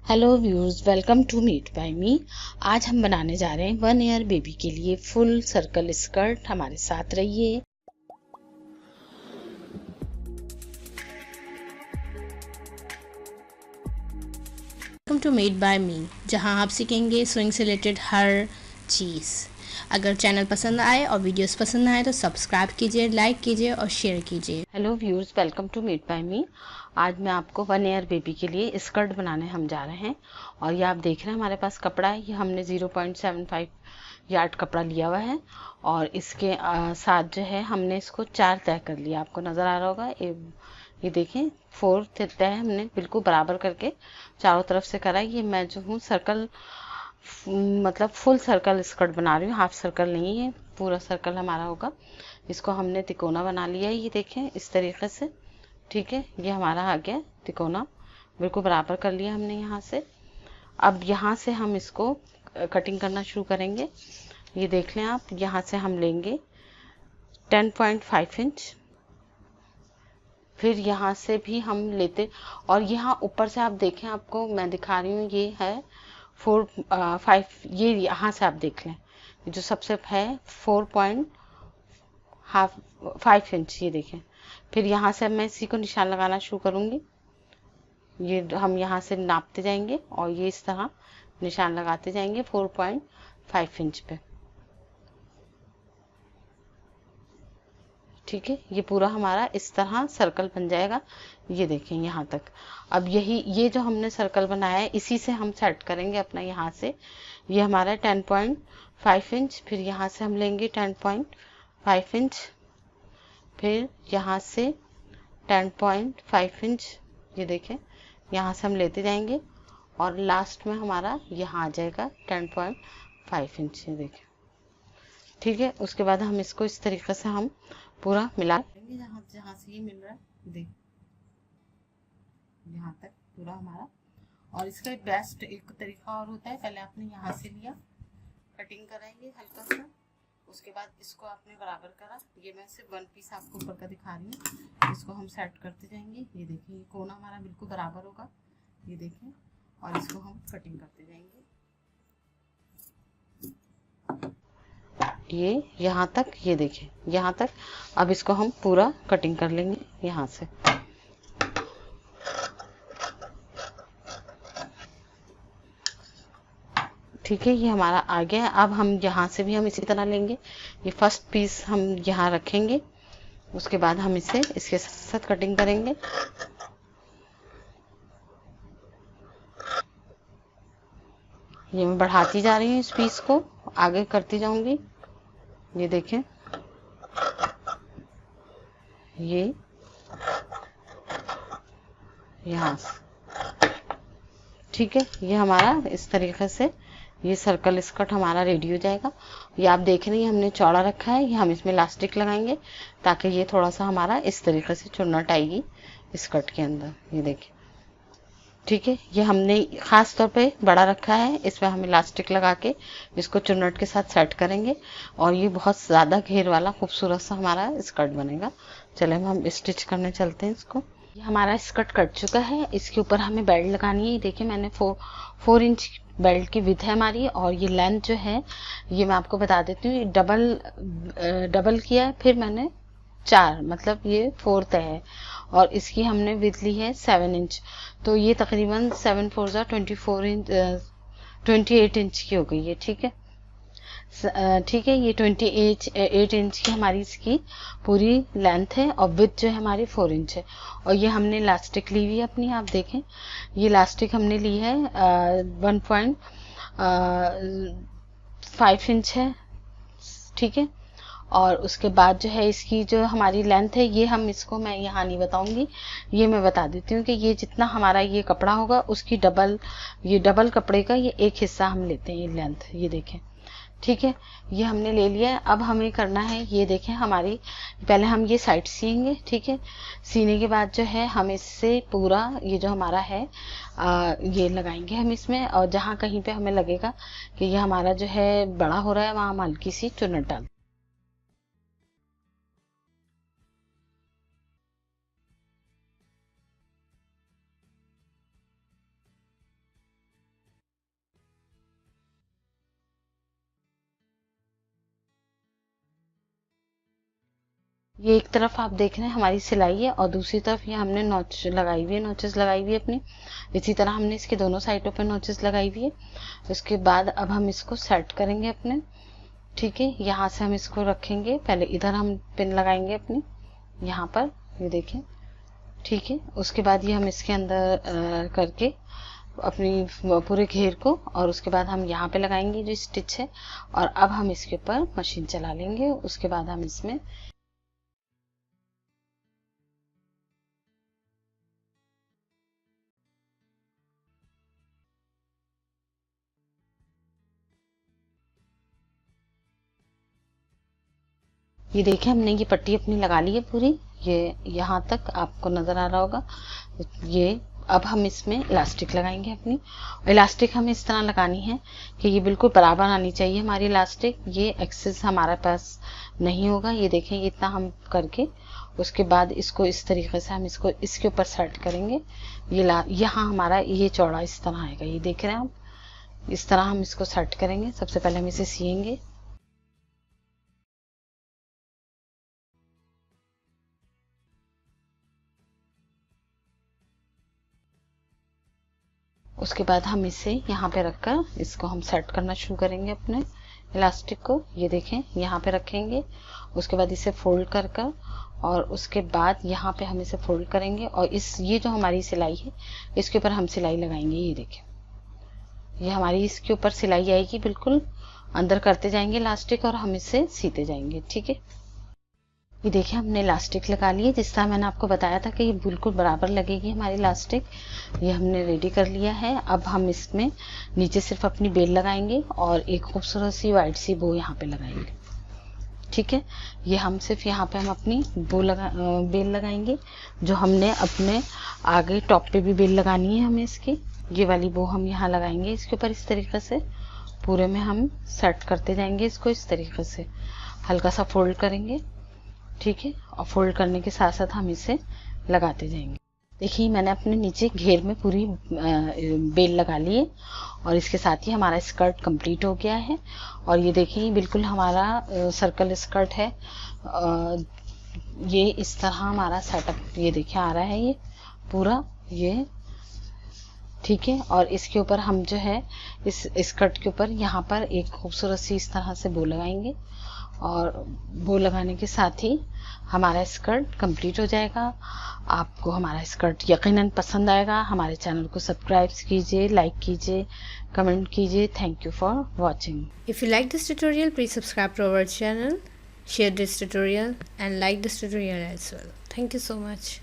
Hello viewers, welcome to meet by me. आज हम बनाने जा रहे हैं 1 ईयर बेबी के लिए फुल सर्कल स्कर्ट। हमारे साथ रहिए। वेलकम टू मीट बाय मी, जहां आप सीखेंगे स्विंग से रिलेटेड हर चीज़। अगर चैनल पसंद आए और वीडियोस पसंद आए तो सब्सक्राइब कीजिए, लाइक कीजिए और शेयर कीजिए। Hello viewers, welcome to meet by me. आज मैं आपको 1 ईयर बेबी के लिए स्कर्ट बनाने हम जा रहे हैं। और ये आप देख रहे हैं हमारे पास कपड़ा है। ये हमने 0.75 यार्ड कपड़ा लिया हुआ है और इसके साथ जो है हमने इसको 4 तय कर लिया। आपको नज़र आ रहा होगा, ये देखें 4 तय हमने बिल्कुल बराबर करके चारों तरफ से करा। ये मैं जो हूँ सर्कल, मतलब फुल सर्कल स्कर्ट बना रही हूँ, हाफ सर्कल नहीं है, पूरा सर्कल हमारा होगा। इसको हमने तिकोना बना लिया है, ये देखें इस तरीके से। ठीक है, ये हमारा आ गया तिकोना, बिल्कुल बराबर कर लिया हमने यहाँ से। अब यहाँ से हम इसको कटिंग करना शुरू करेंगे। ये देख लें आप, यहाँ से हम लेंगे 10.5 इंच। फिर यहाँ से भी हम लेते, और यहाँ ऊपर से आप देखें, आपको मैं दिखा रही हूँ, ये है 4.5। ये यहाँ से आप देख लें, जो सबसे है 4.5 इंच, ये देखें। फिर यहाँ से मैं इसी को निशान लगाना शुरू करूँगी। ये हम यहाँ से नापते जाएंगे और ये इस तरह निशान लगाते जाएंगे 4.5 इंच पे। ठीक है, ये पूरा हमारा इस तरह सर्कल बन जाएगा। ये देखें यहाँ तक। अब ये जो हमने सर्कल बनाया है, इसी से हम सेट करेंगे अपना। यहाँ से ये हमारा 10.5 इंच, फिर यहाँ से हम लेंगे 10.5 इंच, फिर यहाँ से 10.5 इंच, ये देखें यहाँ से हम लेते जाएंगे और लास्ट में हमारा यहाँ आ जाएगा 10.5 इंच, ये देखें। ठीक है, उसके बाद हम इसको इस तरीके से हम पूरा मिला लेंगे। जहाँ जहाँ से ये मिल रहा है, देख यहाँ तक पूरा हमारा। और इसका बेस्ट एक तरीका और होता है, पहले आपने यहाँ से लिया, कटिंग कराएंगे हल्का सा, उसके बाद इसको आपने बराबर करा। ये मैं सिर्फ 1 पीस आपको ऊपर का दिखा रही हूँ। इसको हम सेट करते जाएंगे। ये देखिए, ये कोना हमारा बिल्कुल बराबर होगा, ये देखें। और इसको हम कटिंग करते जाएंगे, ये यहाँ तक, ये देखें यहाँ तक। अब इसको हम पूरा कटिंग कर लेंगे यहाँ से। ठीक है, ये हमारा आ गया है। अब हम यहाँ से भी हम इसी तरह लेंगे। ये फर्स्ट पीस हम यहाँ रखेंगे, उसके बाद हम इसे इसके साथ कटिंग करेंगे। ये मैं बढ़ाती जा रही हूँ, इस पीस को आगे करती जाऊंगी। ये देखें, ये यहाँ से। ठीक है, ये हमारा इस तरीके से ये सर्कल स्कर्ट हमारा रेडी हो जाएगा। ये आप देख रही हैं हमने चौड़ा रखा है। ये हम इसमें इलास्टिक लगाएंगे ताकि ये थोड़ा सा हमारा इस तरीके से चुन्नट आएगी स्कर्ट के अंदर, ये देखिए। ठीक है, ये हमने खास तौर पे बड़ा रखा है, इसमें हम इलास्टिक लगा के इसको चुन्नट के साथ सेट करेंगे और ये बहुत ज़्यादा घेर वाला खूबसूरत सा हमारा स्कर्ट बनेगा। चले हम स्टिच करने चलते हैं इसको। ये हमारा स्कर्ट कट चुका है, इसके ऊपर हमें बेल्ट लगानी है। देखिए, मैंने 4 इंच बेल्ट की विड्थ है हमारी, और ये लेंथ जो है, ये मैं आपको बता देती हूँ, डबल किया है, फिर मैंने 4, मतलब ये 4 तय है। और इसकी हमने विड्थ ली है 7 इंच, तो ये तकरीबन 7 4 24 इंच, 28 इंच की हो गई है। ठीक है, ठीक है, ये 8 इंच की हमारी इसकी पूरी लेंथ है, और विड्थ जो है हमारी 4 इंच है। और ये हमने इलास्टिक ली हुई है अपनी, आप देखें, ये इलास्टिक हमने ली है 1.5 इंच है। ठीक है, और उसके बाद जो है इसकी जो हमारी लेंथ है, ये हम इसको मैं यहाँ नहीं बताऊंगी, ये मैं बता देती हूँ कि ये जितना हमारा ये कपड़ा होगा उसकी डबल, ये डबल कपड़े का ये एक हिस्सा हम लेते हैं, ये लेंथ, ये देखें। ठीक है, ये हमने ले लिया है। अब हमें करना है, ये देखें हमारी, पहले हम ये साइड सिएंगे। ठीक है, सीने के बाद जो है हम इससे पूरा ये जो हमारा है ये लगाएंगे हम इसमें, और जहाँ कहीं पे हमें लगेगा कि ये हमारा जो है बड़ा हो रहा है, वहाँ हम हल्की सी चुन्नट डाल। ये एक तरफ आप देख रहे हैं हमारी सिलाई है और दूसरी तरफ ये हमने नॉच लगाई हुई है, नॉचेस लगाई हुई है अपनी। इसी तरह हमने इसके दोनों साइडों पे नॉचेस लगाई हुई है। उसके बाद अब हम इसको सेट करेंगे अपने, ठीक है। यहाँ से हम इसको रखेंगे, पहले इधर हम पिन लगाएंगे अपनी यहाँ पर, ये देखें, ठीक है। उसके बाद ये हम इसके अंदर करके अपनी पूरे घेर को, और उसके बाद हम यहाँ पे लगाएंगे जो स्टिच है, और अब हम इसके ऊपर मशीन चला लेंगे। उसके बाद हम इसमें ये देखिए हमने ये पट्टी अपनी लगा ली है पूरी, ये यहाँ तक आपको नजर आ रहा होगा ये। अब हम इसमें इलास्टिक लगाएंगे अपनी। इलास्टिक हमें इस तरह लगानी है कि ये बिल्कुल बराबर आनी चाहिए हमारी इलास्टिक, ये एक्सेस हमारे पास नहीं होगा। ये देखें, ये इतना हम करके उसके बाद इसको इस तरीके से हम इसको इसके ऊपर सेट करेंगे। ये यहाँ हमारा ये चौड़ा इस तरह आएगा, ये देख रहे हैं आप, इस तरह हम इसको सेट करेंगे। सबसे पहले हम इसे सिएंगे। उसके बाद हम इसे यहाँ पे रखकर इसको हम सेट करना शुरू करेंगे अपने इलास्टिक को। ये देखें, यहाँ पे रखेंगे। उसके बाद इसे फोल्ड कर कर, और उसके बाद यहाँ पे हम इसे फोल्ड करेंगे, और ये जो हमारी सिलाई है इसके ऊपर हम सिलाई लगाएंगे। ये देखें, ये हमारी इसके ऊपर सिलाई आएगी, बिल्कुल अंदर करते जाएंगे इलास्टिक और हम इसे सीते जाएंगे, ठीक है। ये देखिए हमने इलास्टिक लगा ली है, जिस तरह मैंने आपको बताया था कि ये बिल्कुल बराबर लगेगी हमारी इलास्टिक। ये हमने रेडी कर लिया है। अब हम इसमें नीचे सिर्फ अपनी बेल लगाएंगे और एक खूबसूरत सी वाइट सी बो यहाँ पे लगाएंगे, ठीक है। ये हम सिर्फ यहाँ पे हम अपनी बेल लगाएंगे, जो हमने अपने आगे टॉप पे भी बेल लगानी है हमें इसकी। ये वाली बो हम यहाँ लगाएंगे इसके ऊपर, इस तरीके से पूरे में हम सेट करते जाएंगे इसको। इस तरीके से हल्का सा फोल्ड करेंगे, ठीक है, और फोल्ड करने के साथ साथ हम इसे लगाते जाएंगे। देखिए मैंने अपने नीचे घेर में पूरी बेल लगा ली है, और इसके साथ ही हमारा स्कर्ट कंप्लीट हो गया है। और ये देखिए बिल्कुल हमारा सर्कल स्कर्ट है। ये इस तरह हमारा सेटअप ये देखिए आ रहा है, ये पूरा ये, ठीक है। और इसके ऊपर हम जो है इस स्कर्ट के ऊपर यहाँ पर एक खूबसूरत सी इस तरह से बो लगाएंगे, और बो लगाने के साथ ही हमारा स्कर्ट कंप्लीट हो जाएगा। आपको हमारा स्कर्ट यकीनन पसंद आएगा। हमारे चैनल को सब्सक्राइब कीजिए, लाइक कीजिए, कमेंट कीजिए। Thank you for watching. If you like this tutorial, please subscribe to our channel, share this tutorial and like this tutorial as well. Thank you so much.